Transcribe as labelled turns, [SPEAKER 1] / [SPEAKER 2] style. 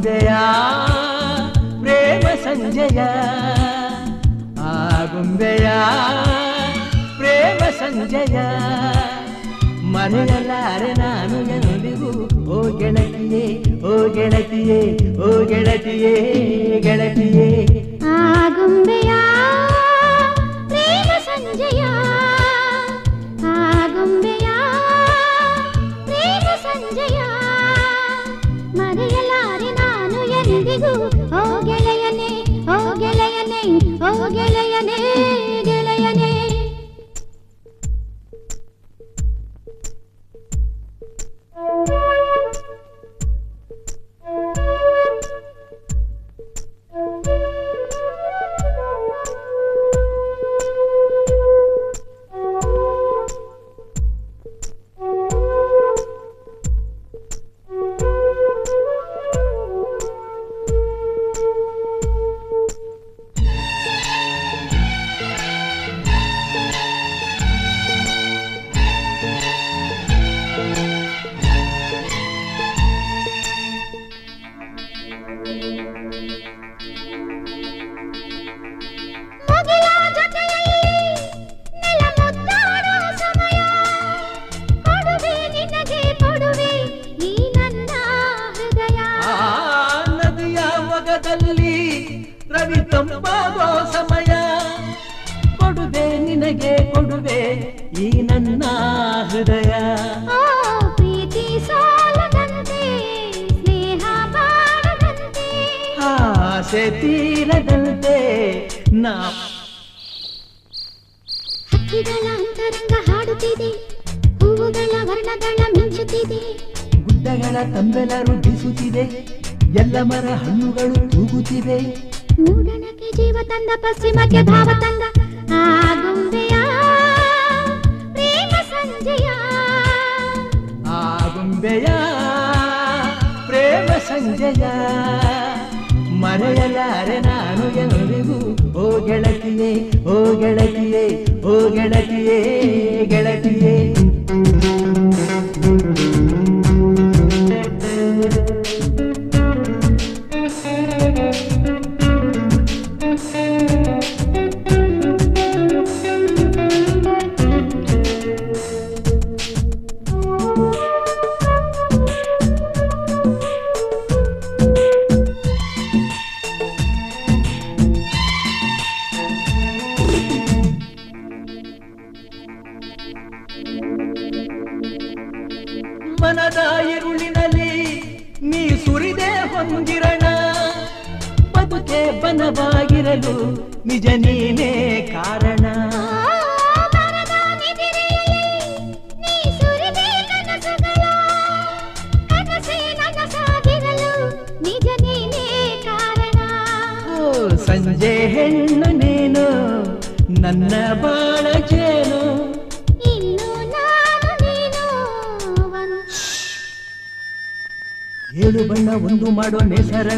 [SPEAKER 1] ಆಗುಂಬೆಯ ಪ್ರೇಮ ಸಂಜಯ ಆಗುಂಬೆಯ ಪ್ರೇಮ ಸಂಜಯ ಮರೆಯಲಾರೆ ನಾನು ಎಂದಿಗೂ ಓ ಗೆಳತಿಯೇ ಓ ಗೆಳತಿಯೇ ಓ ಗೆಳತಿಯೇ ಗೆಳತಿಯೇ
[SPEAKER 2] ಆಗುಂಬೆಯ ಪ್ರೇಮ ಸಂಜಯ ಆಗುಂಬೆಯ ಪ್ರೇಮ ಸಂಜಯ ಮರೆಯಲಾರೆ ನಾನು ಎಂದಿಗೂ ಓ ಗೆಳೆಯನೇ ಓ ಗೆಳೆಯನೇ ಓ ಗೆಳೆಯನೇ ಗೆಳೆಯನೇ ರವಿ ತಂಪಾಗೋ ಸಮಯ ಕೊಡುವೆ ನಿನಗೆ ಕೊಡುವೆ ಈ ನನ್ನ ಹೃದಯ ಪ್ರೀತಿ ಸಾಲದಂತೆ ಸ್ನೇಹ ಬಾಳದಂತೆ
[SPEAKER 1] ಆಸೆ ತೀರದಂತೆ ನಾ
[SPEAKER 2] ಹಕ್ಕಿಗಳ ಅಂತರಂಗ ಹಾಡುತ್ತಿದೆ ಹೂವುಗಳ ವರ್ಣಗಳ ಮಿಂಚುತ್ತಿದೆ
[SPEAKER 1] ಗುಡ್ಡಗಳ ತಂಬೆಲರು ಬೀಸುತ್ತಿದೆ ಎಲ್ಲ ಮರ ಹಣ್ಣುಗಳು ತೂಗುತ್ತಿವೆ
[SPEAKER 2] ಮೂಡಣಕ್ಕೆ ಜೀವ ತಂದ ಪಶ್ಚಿಮಕ್ಕೆ ಭಾವ ತಂದ ಆಗುಂಬೆಯ ಪ್ರೇಮ ಸಂಜಯ
[SPEAKER 1] ಆಗುಂಬೆಯ ಪ್ರೇಮ ಸಂಜಯ ಮರೆಯಲಾರೆ ನಾನು ಎಂದಿಗೂ ಓ ಗೆಳತಿಯೇ ಓ ಗೆಳತಿಯೇ ಓ ಗೆಳತಿಯೇ ಗೆಳತಿಯೇ ಮನದ ಇರುಳಿನಲ್ಲಿ ನೀ ಸುರಿದೆ ಹೊಂದಿರಣ ಬದುಕೆ ಬನವಾಗಿರಲು ನಿಜ ನೀನೇ ಕಾರಣ
[SPEAKER 2] ನಿಜ ನೀನೇ ಕಾರಣ
[SPEAKER 1] ಸಂಜೆ ಹೆಣ್ಣು ನೀನು ನನ್ನ ಬಾಳ ಜೇನು ಏಳು ಬಣ್ಣ ಒಂದು ಮಾಡೋ ನೇಸರ